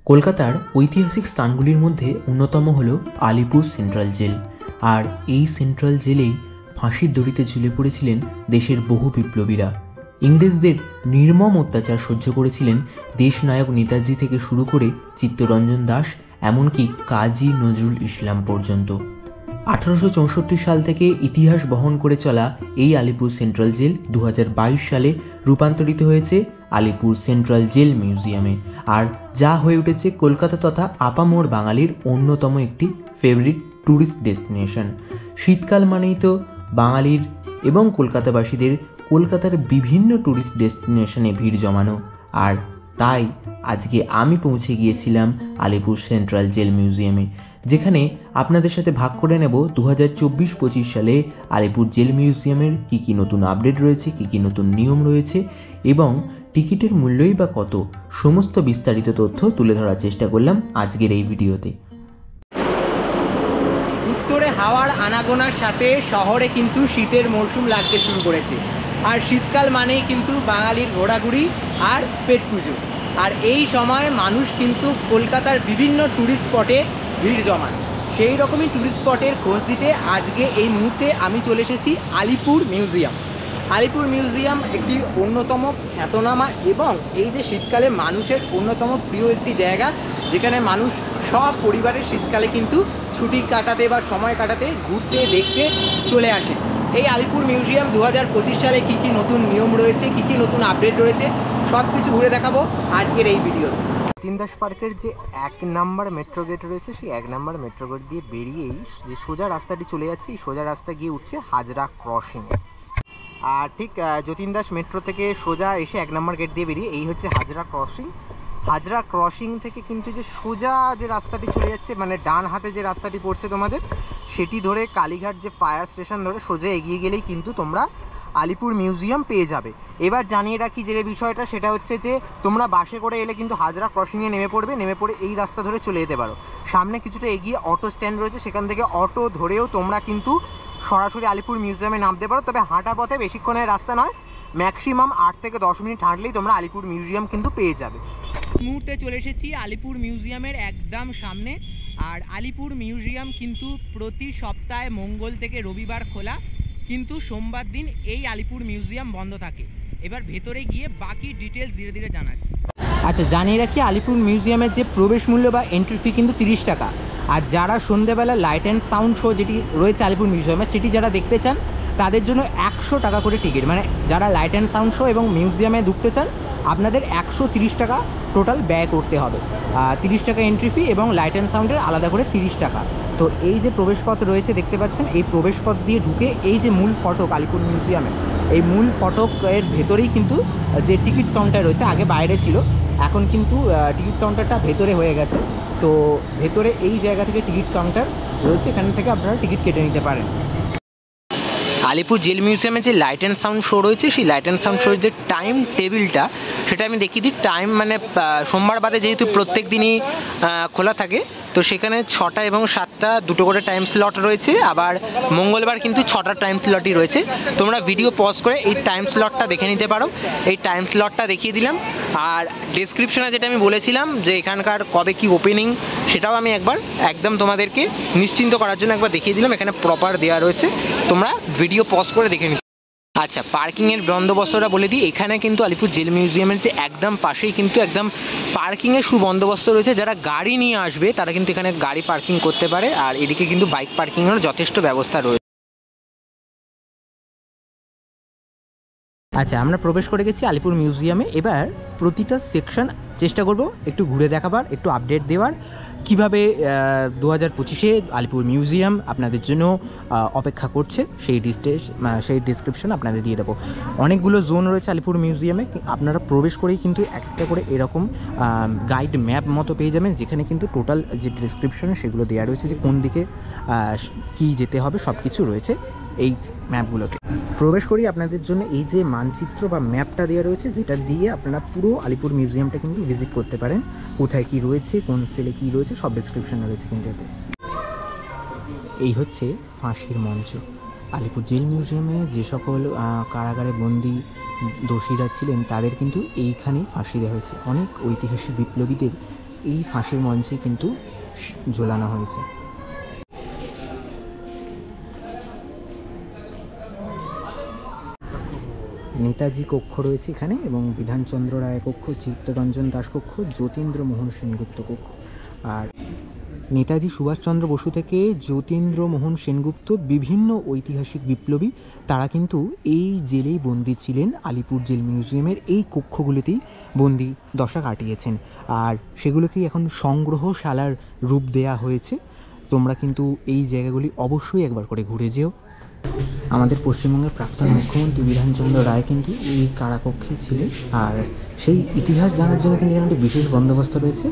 কলকাতার ঐতিহাসিক স্থানগুলির মধ্যে অন্যতম হল আলিপুর সেন্ট্রাল জেল। আর এই সেন্ট্রাল জেলেই ফাঁসির দড়িতে ঝুলে পড়েছিলেন দেশের বহু বিপ্লবীরা। ইংরেজদের নির্মম অত্যাচার সহ্য করেছিলেন দেশনায়ক নেতাজি থেকে শুরু করে চিত্তরঞ্জন দাস, এমনকি কাজী নজরুল ইসলাম পর্যন্ত। 1864 সাল থেকে ইতিহাস বহন করে চলা এই আলিপুর সেন্ট্রাল জেল 2022 সালে রূপান্তরিত হয়েছে আলিপুর সেন্ট্রাল জেল মিউজিয়ামে, আর যা হয়ে উঠেছে কলকাতা তথা আপামর বাঙালির অন্যতম একটি ফেভারিট ট্যুরিস্ট ডেস্টিনেশন। শীতকাল মানেই তো বাঙালির এবং কলকাতাবাসীদের কলকাতার বিভিন্ন ট্যুরিস্ট ডেস্টিনেশনে ভিড় জমানো, আর তাই আজকে আমি পৌঁছে গিয়েছিলাম আলিপুর সেন্ট্রাল জেল মিউজিয়ামে, যেখানে আপনাদের সাথে ভাগ করে নেব 2024-25 সালে আলিপুর জেল মিউজিয়ামের কী কী নতুন আপডেট রয়েছে, কী কী নতুন নিয়ম রয়েছে এবং টিকিটের মূল্যই বা কত, সমস্ত বিস্তারিত তথ্য তুলে ধরার চেষ্টা করলাম আজকের এই ভিডিওতে। উত্তরে হাওয়ার আনাগোনার সাথে শহরে কিন্তু শীতের মরশুম লাগতে শুরু করেছে, আর শীতকাল মানেই কিন্তু বাঙালির ঘোরাঘুরি আর পেট পুজো। আর এই সময় মানুষ কিন্তু কলকাতার বিভিন্ন ট্যুরিস্ট স্পটে ভিড় জমান। সেই রকমই ট্যুরিস্ট স্পটের খোঁজ দিতে আজকে এই মুহূর্তে আমি চলে এসেছি আলিপুর মিউজিয়াম। আলিপুর মিউজিয়াম একটি অন্যতম খ্যাতনামা এবং এই যে শীতকালে মানুষের অন্যতম প্রিয় একটি জায়গা, যেখানে মানুষ সব পরিবারের শীতকালে কিন্তু ছুটি কাটাতে বা সময় কাটাতে ঘুরতে দেখতে চলে আসে। এই আলিপুর মিউজিয়াম 2025 সালে কী কী নতুন নিয়ম রয়েছে, কী কী নতুন আপডেট রয়েছে, সব কিছু ঘুরে দেখাবো আজকের এই ভিডিও। যতীন দাস পার্কের যে 1 নম্বর মেট্রো গেট রয়েছে, সেই 1 নম্বর মেট্রো গেট দিয়ে বেরিয়েই যে সোজা রাস্তাটি চলে যাচ্ছে, এই সোজা রাস্তা গিয়ে উঠছে হাজরা ক্রসিং। আর ঠিক যতীন দাস মেট্রো থেকে সোজা এসে 1 নম্বর গেট দিয়ে বেরিয়ে এই হচ্ছে হাজরা ক্রসিং। হাজরা ক্রসিং থেকে কিন্তু যে সোজা যে রাস্তাটি চলে যাচ্ছে, মানে ডান হাতে যে রাস্তাটি পড়ছে তোমাদের, সেটি ধরে কালীঘাট যে ফায়ার স্টেশন ধরে সোজা এগিয়ে গেলেই কিন্তু তোমরা আলিপুর মিউজিয়াম পেয়ে যাবে। এবার জানিয়ে রাখি যে বিষয়টা, সেটা হচ্ছে যে তোমরা বাসে করে এলে কিন্তু হাজরা ক্রসিংয়ে নেমে পড়বে, নেমে পড়ে এই রাস্তা ধরে চলে যেতে পারো। সামনে কিছুটা এগিয়ে অটো স্ট্যান্ড রয়েছে, সেখান থেকে অটো ধরেও তোমরা কিন্তু সরাসরি আলিপুর মিউজিয়ামে নামতে পারো। তবে হাঁটা পথে বেশিক্ষণের রাস্তা নয়, ম্যাক্সিমাম 8 থেকে 10 মিনিট হাঁটলেই তোমরা আলিপুর মিউজিয়াম কিন্তু পেয়ে যাবে। মুহূর্তে চলে এসেছি আলিপুর মিউজিয়ামের একদম সামনে। আর আলিপুর মিউজিয়াম কিন্তু প্রতি সপ্তাহে মঙ্গল থেকে রবিবার খোলা, কিন্তু সোমবার দিন এই আলিপুর মিউজিয়াম বন্ধ থাকে। এবার ভেতরে গিয়ে বাকি ডিটেলস ধীরে ধীরে জানাচ্ছি। আচ্ছা, জানিয়ে রাখি আলিপুর মিউজিয়ামের যে প্রবেশ মূল্য বা এন্ট্রি ফি কিন্তু 30 টাকা। আর যারা সন্ধ্যেবেলা লাইট অ্যান্ড সাউন্ড শো যেটি রয়েছে আলিপুর মিউজিয়ামে, সেটি যারা দেখতে চান তাদের জন্য 100 টাকা করে টিকিট। মানে যারা লাইট অ্যান্ড সাউন্ড শো এবং মিউজিয়ামে ঢুকতে চান আপনাদের 130 টাকা টোটাল ব্যয় করতে হবে। 30 টাকা এন্ট্রি ফি এবং লাইট অ্যান্ড সাউন্ডের আলাদা করে 30 টাকা। তো এই যে প্রবেশপথ রয়েছে দেখতে পাচ্ছেন, এই প্রবেশপথ দিয়ে ঢুকে এই যে মূল ফটক আলিপুর মিউজিয়ামে, এই মূল ফটকের ভেতরেই কিন্তু যে টিকিট কাউন্টার রয়েছে, আগে বাইরে ছিল, এখন কিন্তু টিকিট কাউন্টারটা ভেতরে হয়ে গেছে। তো ভেতরে এই জায়গা থেকে টিকিট কাউন্টার রয়েছে, এখান থেকে আপনারা টিকিট কেটে নিতে পারেন। আলিপুর জেল মিউজিয়ামে যে লাইট অ্যান্ড সাউন্ড শো রয়েছে, সেই লাইট অ্যান্ড সাউন্ড শোর যে টাইম টেবিলটা সেটা আমি দেখিয়ে দিই। টাইম মানে সোমবার বাদে যেহেতু প্রত্যেক দিনই খোলা থাকে, তো সেখানে 6টা এবং 7টা দুটো করে টাইম স্লট রয়েছে। আবার মঙ্গলবার কিন্তু 6টা টাইম স্লটই রয়েছে। তোমরা ভিডিও পজ করে এই টাইম স্লটটা দেখে নিতে পারো। এই টাইম স্লটটা দেখিয়ে দিলাম। আর ডেসক্রিপশনে যেটা আমি বলেছিলাম যে এখানকার কবে কি ওপেনিং, সেটাও আমি একদম তোমাদেরকে নিশ্চিন্ত করার জন্য একবার দেখিয়ে দিলাম। এখানে প্রপার দেওয়া রয়েছে, তোমরা ভিডিও পজ করে দেখে নিতে। আচ্ছা, পার্কিংয়ের বন্দোবস্তটা বলে দিই। এখানে কিন্তু আলিপুর জেল মিউজিয়ামের যে একদম পাশেই কিন্তু একদম পার্কিংয়ের সুবন্দোবস্ত রয়েছে। যারা গাড়ি নিয়ে আসবে তারা কিন্তু এখানে গাড়ি পার্কিং করতে পারে, আর এদিকে কিন্তু বাইক পার্কিংয়েরও যথেষ্ট ব্যবস্থা রয়েছে। আচ্ছা, আমরা প্রবেশ করে গেছি আলিপুর মিউজিয়ামে। এবার প্রতিটা সেকশন চেষ্টা করব একটু ঘুরে দেখাবার, একটু আপডেট দেওয়ার, কিভাবে 2025-এ আলিপুর মিউজিয়াম আপনাদের জন্য অপেক্ষা করছে সেই ডিসক্রিপশন আপনাদের দিয়ে দেবো। অনেকগুলো জোন রয়েছে আলিপুর মিউজিয়ামে। আপনারা প্রবেশ করেই কিন্তু একটা করে এরকম গাইড ম্যাপ মতো পেয়ে যাবেন, যেখানে কিন্তু টোটাল যে ডিসক্রিপশন সেগুলো দেওয়া রয়েছে, যে কোন দিকে কী যেতে হবে সব কিছু রয়েছে এই ম্যাপগুলোতে। প্রবেশ করি আপনাদের জন্য এই যে মানচিত্র বা ম্যাপটা দেওয়া রয়েছে, যেটা দিয়ে আপনারা পুরো আলিপুর মিউজিয়ামটা কিন্তু ভিজিট করতে পারেন। কোথায় কি রয়েছে, কোন সেলে কি রয়েছে, সব ডেসক্রিপশনে রয়েছে কিন্তু এতে। এই হচ্ছে ফাঁসির মঞ্চ। আলিপুর জেল মিউজিয়ামে যে সকল কারাগারে বন্দি দোষীরা ছিলেন তাদের কিন্তু এইখানেই ফাঁসি দেওয়া হয়েছে। অনেক ঐতিহাসিক বিপ্লবীদের এই ফাঁসির মঞ্চে কিন্তু ঝোলানো হয়েছে। নেতাজি কক্ষ রয়েছে এখানে, এবং বিধানচন্দ্র রায় কক্ষ, চিত্তরঞ্জন দাস কক্ষ, যতীন্দ্রমোহন সেনগুপ্ত কক্ষ। আর নেতাজি সুভাষচন্দ্র বসু থেকে যতীন্দ্রমোহন সেনগুপ্ত বিভিন্ন ঐতিহাসিক বিপ্লবী তারা কিন্তু এই জেলেই বন্দী ছিলেন। আলিপুর জেল মিউজিয়ামের এই কক্ষগুলিতেই বন্দি দশা কাটিয়েছেন, আর সেগুলোকেই এখন সংগ্রহশালার রূপ দেয়া হয়েছে। তোমরা কিন্তু এই জায়গাগুলি অবশ্যই একবার করে ঘুরে যেও। আমাদের পশ্চিমবঙ্গের প্রাক্তন মুখ্যমন্ত্রী বিধানচন্দ্র রায় কিন্তু এই কারাকক্ষে ছিলেন, আর সেই ইতিহাস জানার জন্য কিন্তু এখানে একটি বিশেষ বন্দোবস্ত রয়েছে,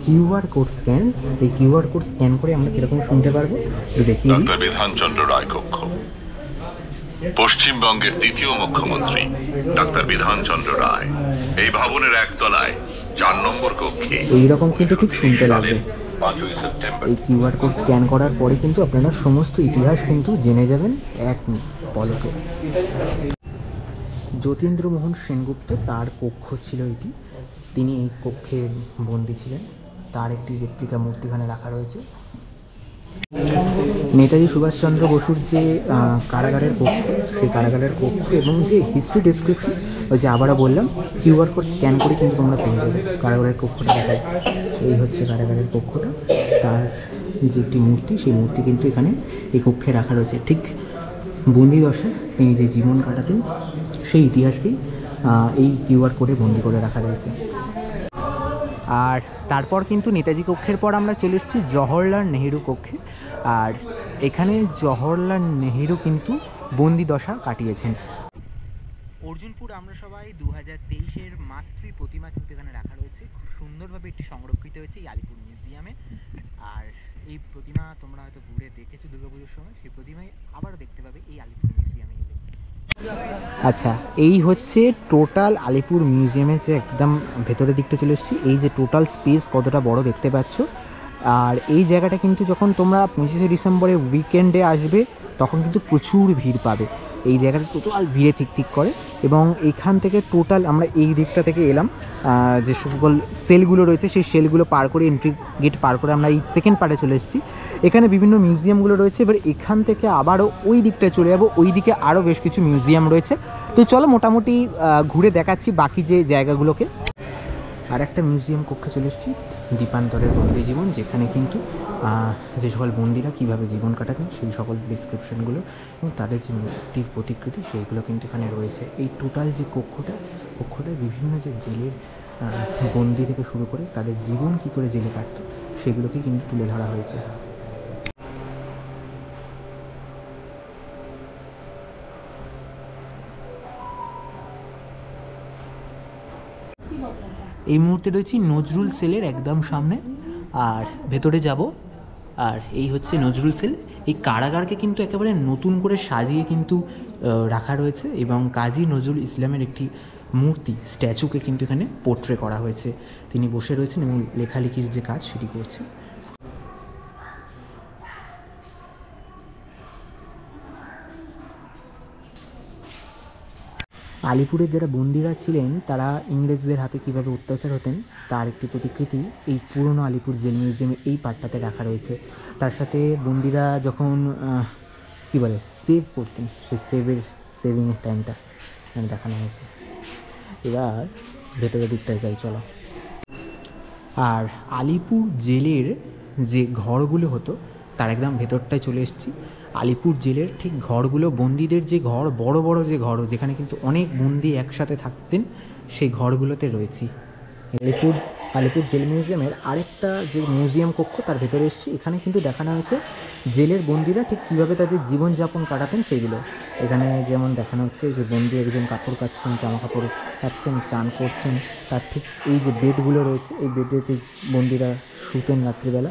কিউআর কোড স্ক্যান। সেই কিউআর কোড স্ক্যান করে আমরা কিরকম শুনতে পারবো দেখি। ডক্টর বিধানচন্দ্র রায় কক্ষ, পশ্চিমবঙ্গের দ্বিতীয় মুখ্যমন্ত্রী ডক্টর বিধানচন্দ্র রায় এই ভবনের একতলায় 4 নম্বর কক্ষে এইরকম কিন্তু ঠিক শুনতে লাগবে। 5ই সেপ্টেম্বর এই কিউআর কোড স্ক্যান করার পরে কিন্তু আপনারা সমস্ত ইতিহাস কিন্তু জেনে যাবেন এক পলকে। যতীন্দ্রমোহন সেনগুপ্ত, তার কক্ষ ছিল এটি। তিনি এই কক্ষে বন্দী ছিলেন। তার একটি রেপ্লিকা মূর্তি এখানে রাখা রয়েছে। নেতাজি সুভাষচন্দ্র বসুর যে কারাগারের কক্ষ, সেই কারাগারের কক্ষ এবং যে হিস্ট্রি ডেসক্রিপশন, ওই যে আবারও বললাম কিউআর কোড স্ক্যান করে কিন্তু তোমরা পেয়ে যাবে কারাগারের কক্ষটা দেখায়। এই হচ্ছে কারাগারের কক্ষটা। তার যে একটি মূর্তি, সেই মূর্তি কিন্তু এখানে এই কক্ষে রাখা রয়েছে। ঠিক বন্দি দশায় তিনি যে জীবন কাটাতেন সেই ইতিহাসকেই এই কিউআর কোডে বন্দি করে রাখা রয়েছে। আর তারপর কিন্তু নেতাজি কক্ষের পর আমরা চলে এসেছি জওহরলাল নেহেরু কক্ষে। আর এখানে জওহরলাল নেহেরু কিন্তু বন্দি দশা কাটিয়েছেন। অর্জুনপুর আমরা সবাই 2023-এর মাতৃ প্রতিমা কিন্তু এখানে রাখা রয়েছে, খুব সুন্দরভাবে এটি সংরক্ষিত হয়েছে এই আলিপুর মিউজিয়ামে। আর এই প্রতিমা তোমরা হয়তো ঘুরে দেখেছো দুর্গাপুজোর সময়, সেই প্রতিমাই আবারও দেখতে পাবে এই আলিপুর মিউজিয়ামে এলে। আচ্ছা, এই হচ্ছে টোটাল আলিপুর মিউজিয়ামে যে একদম ভেতরের দিকটা চলে এসেছি। এই যে টোটাল স্পেস কতটা বড় দেখতে পাচ্ছ। আর এই জায়গাটা কিন্তু যখন তোমরা 25শে ডিসেম্বরে উইকেন্ডে আসবে তখন কিন্তু প্রচুর ভিড় পাবে। এই জায়গাটা টোটাল ভিড়ে ঠিক করে, এবং এইখান থেকে টোটাল আমরা এই দিকটা থেকে এলাম, যে সকল সেলগুলো রয়েছে সেই সেলগুলো পার করে, এন্ট্রি গেট পার করে আমরা এই সেকেন্ড পার্টে চলে এসেছি। এখানে বিভিন্ন মিউজিয়ামগুলো রয়েছে। এবার এখান থেকে আবারও ওই দিকটায় চলে যাবো, ওই দিকে আরও বেশ কিছু মিউজিয়াম রয়েছে। তো চলো মোটামুটি ঘুরে দেখাচ্ছি বাকি যে জায়গাগুলোকে। আর একটা মিউজিয়াম কক্ষে চলে এসেছি, দীপান্তরের বন্দি জীবন, যেখানে কিন্তু যে সকল বন্দিরা কীভাবে জীবন কাটাতেন সেই সকল ডিসক্রিপশনগুলো এবং তাদের যে মূর্তির প্রতিকৃতি সেইগুলো কিন্তু এখানে রয়েছে। এই টোটাল যে কক্ষটায় বিভিন্ন যে জেলের বন্দি থেকে শুরু করে তাদের জীবন কী করে জেলে কাটত সেগুলোকে কিন্তু তুলে ধরা হয়েছে। এই মুহূর্তে রয়েছি নজরুল সেলের একদম সামনে, আর ভেতরে যাব। আর এই হচ্ছে নজরুল সেল। এই কারাগারকে কিন্তু একেবারে নতুন করে সাজিয়ে কিন্তু রাখা রয়েছে, এবং কাজী নজরুল ইসলামের একটি মূর্তি, স্ট্যাচুকে কিন্তু এখানে পোর্ট্রে করা হয়েছে। তিনি বসে রয়েছেন এবং লেখালেখির যে কাজ সেটি করছে। আলিপুরের যারা বন্দিরা ছিলেন তারা ইংরেজদের হাতে কীভাবে অত্যাচার হতেন তার একটি প্রতিকৃতি এই পুরনো আলিপুর জেল মিউজিয়ামের এই পার্টটাতে রাখা রয়েছে। তার সাথে বন্দিরা যখন কী বলে সেভ করতেন, সেই সেভিংয়ের টাইমটা এখানে দেখানো হয়েছে। এবার ভেতরের দিকটায় যাই চলো। আর আলিপুর জেলের যে ঘরগুলো হতো তার একদম ভেতরটায় চলে এসেছি। আলিপুর জেলের ঠিক ঘরগুলো, বন্দীদের যে ঘর, বড় বড় যে ঘর যেখানে কিন্তু অনেক বন্দি একসাথে থাকতেন, সেই ঘরগুলোতে রয়েছি। আলিপুর জেল মিউজিয়ামের আরেকটা যে মিউজিয়াম কক্ষ তার ভেতরে এসেছি। এখানে কিন্তু দেখানো হয়েছে জেলের বন্দিরা ঠিক কীভাবে তাদের জীবনযাপন কাটাতেন সেইগুলো। এখানে যেমন দেখানো হচ্ছে যে বন্দি একজন কাপড় কাচ্ছেন, জামা কাপড় কাচ্ছেন, চান করছেন, তার ঠিক এই যে বেডগুলো রয়েছে এই বেডেতে বন্দিরা শুতেন রাত্রিবেলা।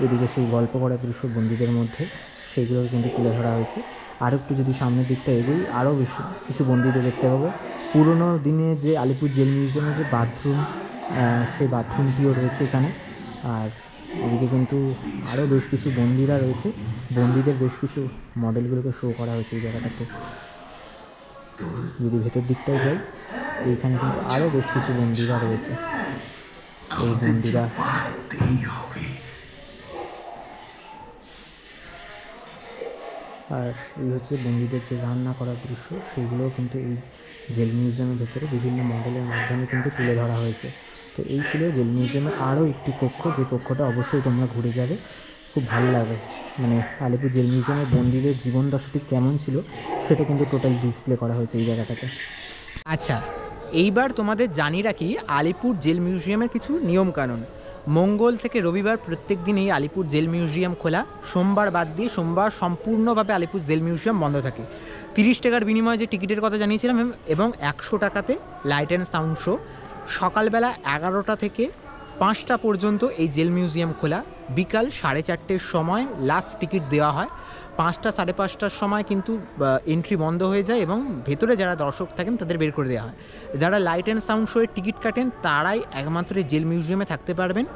এদিকে সেই গল্প করার দৃশ্য বন্দীদের মধ্যে, সেইগুলো কিন্তু তুলে ধরা হয়েছে। আরও একটু যদি সামনের দিকটা এগোই আরও বেশি কিছু বন্দীদের দেখতে পাবো। পুরোনো দিনে যে আলিপুর জেল মিউজিয়ামে যে বাথরুম, সেই বাথরুমটিও রয়েছে এখানে। আর এদিকে কিন্তু আরও বেশ কিছু বন্দীরা রয়েছে, বন্দীদের বেশ কিছু মডেলগুলোকে শো করা হয়েছে এই জায়গাটাতে। যদি ভেতর দিকটায় যাই, এইখানে কিন্তু আরও বেশ কিছু বন্দীরা রয়েছে। এই বন্দিরা। আর এই হচ্ছে বন্দীদের যে রান্না করার দৃশ্য, সেগুলোও কিন্তু এই জেল মিউজিয়ামের ভেতরে বিভিন্ন মডেলের মাধ্যমে কিন্তু তুলে ধরা হয়েছে। তো এই ছিল জেল মিউজিয়ামের আরও একটি কক্ষ, যে কক্ষটা অবশ্যই তোমরা ঘুরে যাবে, খুব ভালো লাগে। মানে আলিপুর জেল মিউজিয়ামের বন্দীদের জীবনদশাটি কেমন ছিল সেটা কিন্তু টোটাল ডিসপ্লে করা হয়েছে এই জায়গাটাতে। আচ্ছা, এইবার তোমাদের জানি রাখি আলিপুর জেল মিউজিয়ামের কিছু নিয়মকানুন। মঙ্গল থেকে রবিবার প্রত্যেক দিন এই আলিপুর জেল মিউজিয়াম খোলা, সোমবার বাদ দিয়ে সোমবার সম্পূর্ণভাবে আলিপুর জেল মিউজিয়াম বন্ধ থাকে। 30 টাকার বিনিময়ে যে টিকিটের কথা জানিয়েছিলাম, এবং 100 টাকাতে লাইট অ্যান্ড সাউন্ড শো। সকালবেলা 11টা থেকে 5টা পর্যন্ত এই জেল মিউজিয়াম খোলা। বিকাল 4:30-র সময় লাস্ট টিকিট দেওয়া হয়। 5টা 5:30টার সময় কিন্তু এন্ট্রি বন্ধ হয়ে যায় এবং ভেতরে যারা দর্শক থাকেন তাদের বের করে দেওয়া হয়। যারা লাইট অ্যান্ড সাউন্ড শোয়ের টিকিট কাটেন তারাই একমাত্র এই জেল মিউজিয়ামে থাকতে পারবেন।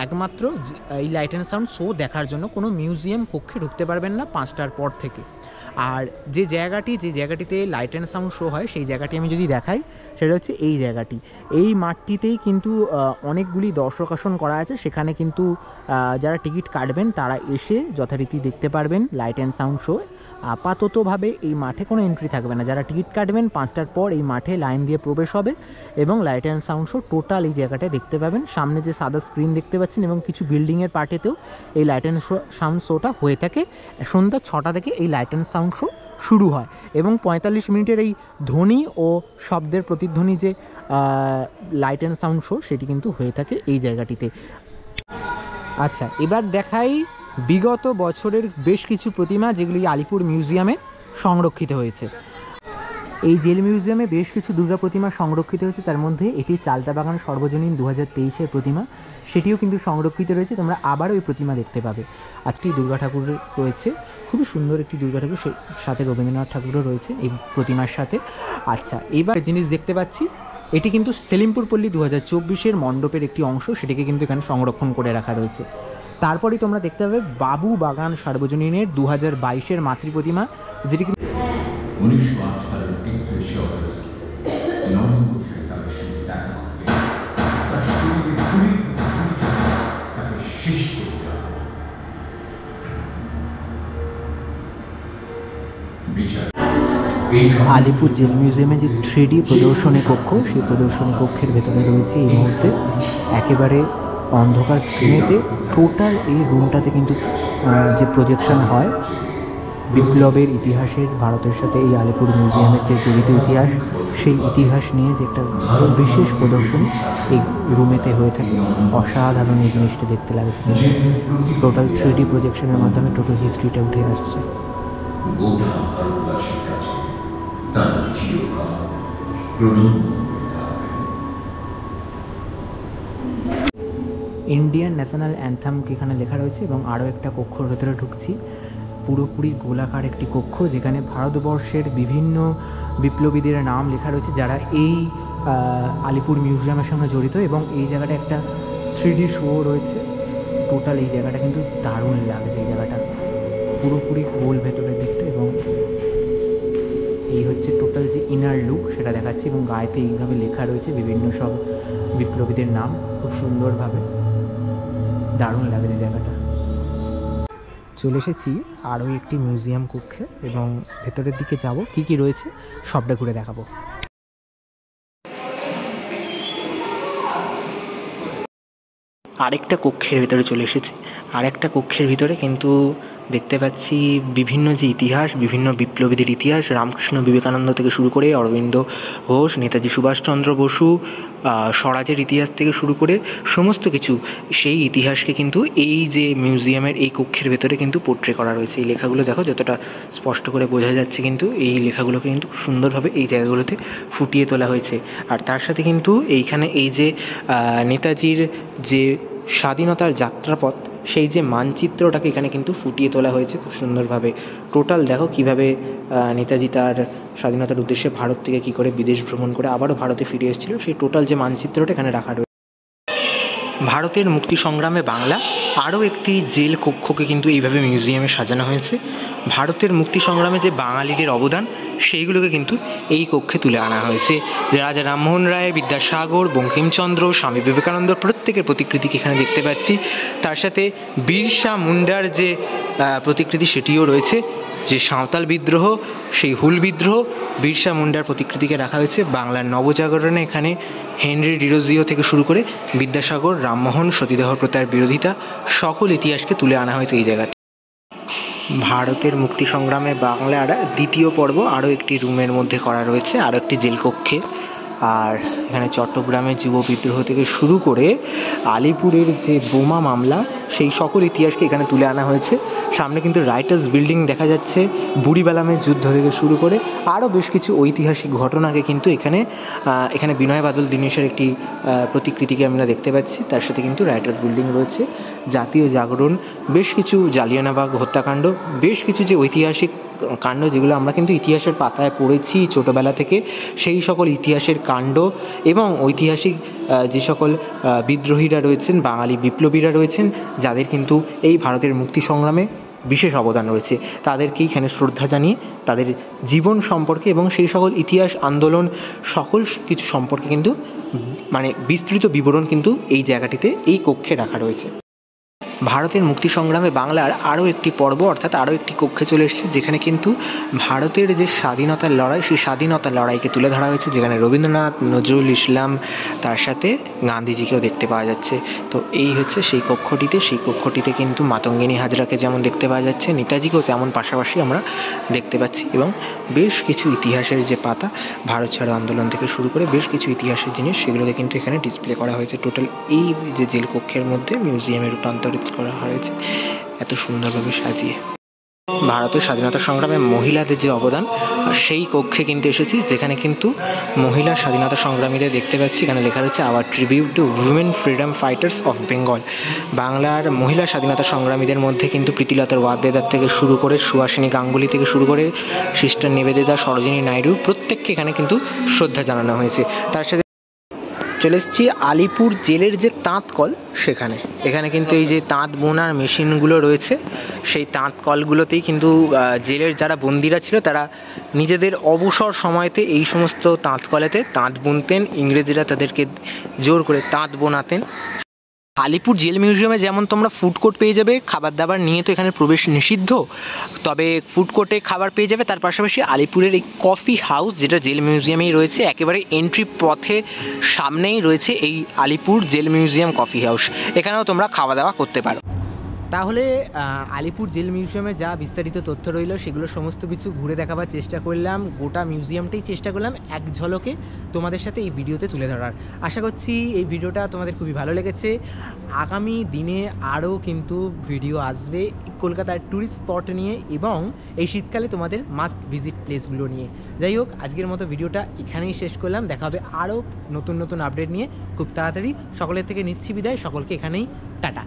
একমাত্র এই লাইট অ্যান্ড সাউন্ড শো দেখার জন্য কোনো মিউজিয়াম কক্ষে ঢুকতে পারবেন না 5টার পর থেকে। আর যে জায়গাটিতে লাইট অ্যান্ড সাউন্ড শো হয়, সেই জায়গাটি আমি যদি দেখাই, সেটা হচ্ছে এই জায়গাটি। এই মাঠটিতেই কিন্তু অনেকগুলি দর্শক আসন করা আছে। সেখানে কিন্তু যারা টিকিট কাটবেন তারা এসে যথারীতি দেখতে পারবেন লাইট অ্যান্ড সাউন্ড শো। আপাততভাবে এই মাঠে কোনো এন্ট্রি থাকবে না। যারা টিকিট কাটবেন 5টার পর এই মাঠে লাইন দিয়ে প্রবেশ হবে এবং light and sound show total এই জায়গাটায় দেখতে পাবেন। সামনে যে সাদা স্ক্রিন দেখতে পাচ্ছেন এবং কিছু বিল্ডিংয়ের পার্টেতেও এই লাইট অ্যান্ড সাউন্ড শোটা হয়ে থাকে। সন্ধ্যা 6টা থেকে এই লাইট অ্যান্ড সাউন্ড শো শুরু হয় এবং 45 মিনিটের এই ধ্বনি ও শব্দের প্রতিধ্বনি যে লাইট অ্যান্ড সাউন্ড শো, সেটি কিন্তু হয়ে থাকে এই জায়গাটিতে। আচ্ছা, এবার দেখাই বিগত বছরের বেশ কিছু প্রতিমা যেগুলি আলিপুর মিউজিয়ামে সংরক্ষিত হয়েছে। এই জেল মিউজিয়ামে বেশ কিছু দুর্গা প্রতিমা সংরক্ষিত হয়েছে। তার মধ্যে এটি চালতাবাগান সর্বজনীন 2023-এর প্রতিমা, সেটিও কিন্তু সংরক্ষিত রয়েছে। তোমরা আবারও ওই প্রতিমা দেখতে পাবে। আজকে দুর্গা ঠাকুর রয়েছে, খুবই সুন্দর একটি দুর্গা ঠাকুর, সাথে রবীন্দ্রনাথ ঠাকুরও রয়েছে এই প্রতিমার সাথে। আচ্ছা, এবার জিনিস দেখতে পাচ্ছি, এটি কিন্তু সেলিমপুর পল্লী 2024-এর মণ্ডপের একটি অংশ, সেটিকে কিন্তু এখানে সংরক্ষণ করে রাখা রয়েছে। তারপরেই তোমরা দেখতে পাবে বাবু বাগান সার্বজনীনের 2022-এর মাতৃ প্রতিমা, যেটি কিন্তু 1938 অগস্ট নরেন্দ্র তাদের সঙ্গে দেখা করবে। তার শরীরে তাকে শেষ করতে হবে। আলিপুর জেল মিউজিয়ামে যে 3D প্রদর্শনী কক্ষ, সেই প্রদর্শনী কক্ষের ভেতরে রয়েছে এই মুহূর্তে একেবারে অন্ধকার স্ক্রিনেতে টোটাল এই রুমটাতে কিন্তু যে প্রজেকশন হয় বিপ্লবের ইতিহাসের, ভারতের সাথে এই আলিপুর মিউজিয়ামের যে জড়িত ইতিহাস, সেই ইতিহাস নিয়ে যে একটা বিশেষ প্রদর্শনী এই রুমেতে হয়ে থাকে। অসাধারণ এই জিনিসটা দেখতে লাগছে। টোটাল 3D প্রজেকশনের মাধ্যমে টোটাল হিস্ট্রিটা উঠে আসছে। ইন্ডিয়ান ন্যাশনাল অ্যান্থামকে এখানে লেখা রয়েছে এবং আরও একটা কক্ষর ভেতরে ঢুকছি। পুরোপুরি গোলাকার একটি কক্ষ, যেখানে ভারতবর্ষের বিভিন্ন বিপ্লবীদের নাম লেখা রয়েছে যারা এই আলিপুর মিউজিয়ামের সঙ্গে জড়িত, এবং এই জায়গাটা একটা 3D শো রয়েছে। টোটাল এই জায়গাটা কিন্তু দারুণ লাগছে। এই জায়গাটা পুরোপুরি গোল ভেতরের দিকটা, এবং এই হচ্ছে টোটাল যে ইনার লুক সেটা দেখাচ্ছি, এবং গায়েতে এইভাবে লেখা রয়েছে বিভিন্ন সব বিপ্লবীদের নাম খুব সুন্দরভাবে। দারুণ লাগছে জায়গাটা। চলে এসেছি আরও একটি মিউজিয়াম কক্ষে এবং ভেতরের দিকে যাব, কি কি রয়েছে সবটা ঘুরে দেখাবো। আরেকটা কক্ষের ভিতরে চলে এসেছি। আরেকটা কক্ষের ভিতরে কিন্তু দেখতে পাচ্ছি বিভিন্ন যে ইতিহাস, বিভিন্ন বিপ্লবীদের ইতিহাস, রামকৃষ্ণ বিবেকানন্দ থেকে শুরু করে অরবিন্দ ঘোষ, নেতাজি সুভাষচন্দ্র বসু, স্বরাজের ইতিহাস থেকে শুরু করে সমস্ত কিছু, সেই ইতিহাসকে কিন্তু এই যে মিউজিয়ামের এই কক্ষের ভেতরে কিন্তু পোর্ট্রে করা রয়েছে। এই লেখাগুলো দেখো যতটা স্পষ্ট করে বোঝা যাচ্ছে, কিন্তু এই লেখাগুলোকে কিন্তু সুন্দরভাবে এই জায়গাগুলোতে ফুটিয়ে তোলা হয়েছে। আর তার সাথে কিন্তু এইখানে এই যে নেতাজির যে স্বাধীনতার যাত্রাপথ, সেই যে মানচিত্রটাকে এখানে কিন্তু ফুটিয়ে তোলা হয়েছে খুব সুন্দরভাবে। টোটাল দেখো কীভাবে নেতাজি তার স্বাধীনতার উদ্দেশ্যে ভারত থেকে কী করে বিদেশ ভ্রমণ করে আবারও ভারতে ফিরে এসেছিল, সেই টোটাল যে মানচিত্রটা এখানে রাখা রয়েছে। ভারতের মুক্তি সংগ্রামে বাংলা আরও একটি জেল কক্ষকে কিন্তু এইভাবে মিউজিয়ামে সাজানো হয়েছে। ভারতের মুক্তি সংগ্রামে যে বাঙালিদের অবদান সেইগুলোকে কিন্তু এই কক্ষে তুলে আনা হয়েছে। রাজা রামমোহন রায়, বিদ্যাসাগর, বঙ্কিমচন্দ্র, স্বামী বিবেকানন্দ প্রত্যেকের প্রতিকৃতিকে এখানে দেখতে পাচ্ছি। তার সাথে বিরসা মুন্ডার যে প্রতিকৃতি সেটিও রয়েছে। যে সাঁওতাল বিদ্রোহ, সেই হুল বিদ্রোহ, বিরসা মুন্ডার প্রতিকৃতিকে রাখা হয়েছে। বাংলার নবজাগরণে এখানে হেনরি ডিরোজিও থেকে শুরু করে বিদ্যাসাগর, রামমোহন, সতীদাহ প্রথার বিরোধিতা সকল ইতিহাসকে তুলে আনা হয়েছে এই জায়গাতে। ভারতের মুক্তি সংগ্রামে বাংলার দ্বিতীয় পর্ব আরও একটি রুমের মধ্যে করা রয়েছে, আরও একটি জেল কক্ষে। আর এখানে চট্টগ্রামের যুব বিদ্রোহ থেকে শুরু করে আলিপুরের যে বোমা মামলা সেই সকল ইতিহাসকে এখানে তুলে আনা হয়েছে। সামনে কিন্তু রাইটার্স বিল্ডিং দেখা যাচ্ছে, বুড়িবালামের যুদ্ধ থেকে শুরু করে আরও বেশ কিছু ঐতিহাসিক ঘটনাকে কিন্তু এখানে বিনয় বাদল দীনেশের একটি প্রতিকৃতিকে আমরা দেখতে পাচ্ছি। তার সাথে কিন্তু রাইটার্স বিল্ডিং রয়েছে, জাতীয় জাগরণ, বেশ কিছু জালিয়ানবাগ হত্যাকাণ্ড, বেশ কিছু যে ঐতিহাসিক কাণ্ড যেগুলো আমরা কিন্তু ইতিহাসের পাতায় পড়েছি ছোটোবেলা থেকে, সেই সকল ইতিহাসের কাণ্ড এবং ঐতিহাসিক যে সকল বিদ্রোহীরা রয়েছেন, বাঙালি বিপ্লবীরা রয়েছেন, যাদের কিন্তু এই ভারতের মুক্তি সংগ্রামে বিশেষ অবদান রয়েছে, তাদেরকে এখানে শ্রদ্ধা জানিয়ে তাদের জীবন সম্পর্কে এবং সেই সকল ইতিহাস আন্দোলন সকল কিছু সম্পর্কে কিন্তু বিস্তৃত বিবরণ কিন্তু এই জায়গাটিতে, এই কক্ষে রাখা রয়েছে। ভারতের মুক্তি সংগ্রামে বাংলার আরও একটি পর্ব অর্থাৎ আরও একটি কক্ষে চলে এসেছে, যেখানে কিন্তু ভারতের যে স্বাধীনতার লড়াই, সেই স্বাধীনতার লড়াইকে তুলে ধরা হয়েছে, যেখানে রবীন্দ্রনাথ, নজরুল ইসলাম, তার সাথে গান্ধীজিকেও দেখতে পাওয়া যাচ্ছে। তো এই হচ্ছে সেই কক্ষটিতে। সেই কক্ষটিতে কিন্তু মাতঙ্গিনী হাজরাকে যেমন দেখতে পাওয়া যাচ্ছে, নেতাজিকেও তেমন পাশাপাশি আমরা দেখতে পাচ্ছি এবং বেশ কিছু ইতিহাসের যে পাতা, ভারত ছাড়ো আন্দোলন থেকে শুরু করে বেশ কিছু ইতিহাসের জিনিস, সেগুলোকে কিন্তু এখানে ডিসপ্লে করা হয়েছে। টোটাল এই যে জেল কক্ষের মধ্যে মিউজিয়ামে রূপান্তরিত করা হয়েছে এত সুন্দরভাবে সাজিয়ে। ভারতের স্বাধীনতা সংগ্রামে মহিলাদের যে অবদান, সেই কক্ষে কিন্তু এসেছি, যেখানে কিন্তু মহিলা স্বাধীনতা সংগ্রামীদের দেখতে পাচ্ছি। এখানে লেখা রয়েছে our tribute to women freedom fighters of Bengal. বাংলার মহিলা স্বাধীনতা সংগ্রামীদের মধ্যে কিন্তু প্রীতিলতা ওয়াদ্দেদার থেকে শুরু করে সুহাসিনী গাঙ্গুলি থেকে শুরু করে সিস্টার নিবেদিতা, সরোজিনী নাইডু, প্রত্যেককে এখানে কিন্তু শ্রদ্ধা জানানো হয়েছে। তার সাথে চলে এসেছি আলিপুর জেলের যে তাঁত কল সেখানে। এখানে কিন্তু এই যে তাঁত বোনার মেশিনগুলো রয়েছে, সেই তাঁত কলগুলোতেই কিন্তু জেলের যারা বন্দিরা ছিল তারা নিজেদের অবসর সময়তে এই সমস্ত তাঁত কলেতে তাঁত বুনতেন। ইংরেজরা তাদেরকে জোর করে তাঁত বোনাতেন। আলিপুর জেল মিউজিয়ামে যেমন তোমরা ফুড কোর্ট পেয়ে যাবে, খাবার দাবার নিয়ে তো এখানে প্রবেশ নিষিদ্ধ, তবে ফুড কোর্টে খাবার পেয়ে যাবে। তার পাশাপাশি আলিপুরের এই কফি হাউস, যেটা জেল মিউজিয়ামেই রয়েছে, একেবারে এন্ট্রি পথে সামনেই রয়েছে এই Alipore jail museum coffee house, এখানেও তোমরা খাওয়া দাওয়া করতে পারো। তাহলে আলিপুর জেল মিউজিয়ামে যা বিস্তারিত তথ্য রইল সেগুলো সমস্ত কিছু ঘুরে দেখাবার চেষ্টা করলাম, গোটা মিউজিয়ামটাই চেষ্টা করলাম এক ঝলকে তোমাদের সাথে এই ভিডিওতে তুলে ধরার। আশা করছি এই ভিডিওটা তোমাদের খুবই ভালো লেগেছে। আগামী দিনে আরও কিন্তু ভিডিও আসবে কলকাতার ট্যুরিস্ট স্পট নিয়ে এবং এই শীতকালে তোমাদের মাস্ট ভিজিট প্লেসগুলো নিয়ে। যাই হোক, আজকের মতো ভিডিওটা এখানেই শেষ করলাম। দেখা হবে আরও নতুন নতুন আপডেট নিয়ে খুব তাড়াতাড়ি। সকলের থেকে নিচ্ছি বিদায়, সকলকে এখানেই টাটা।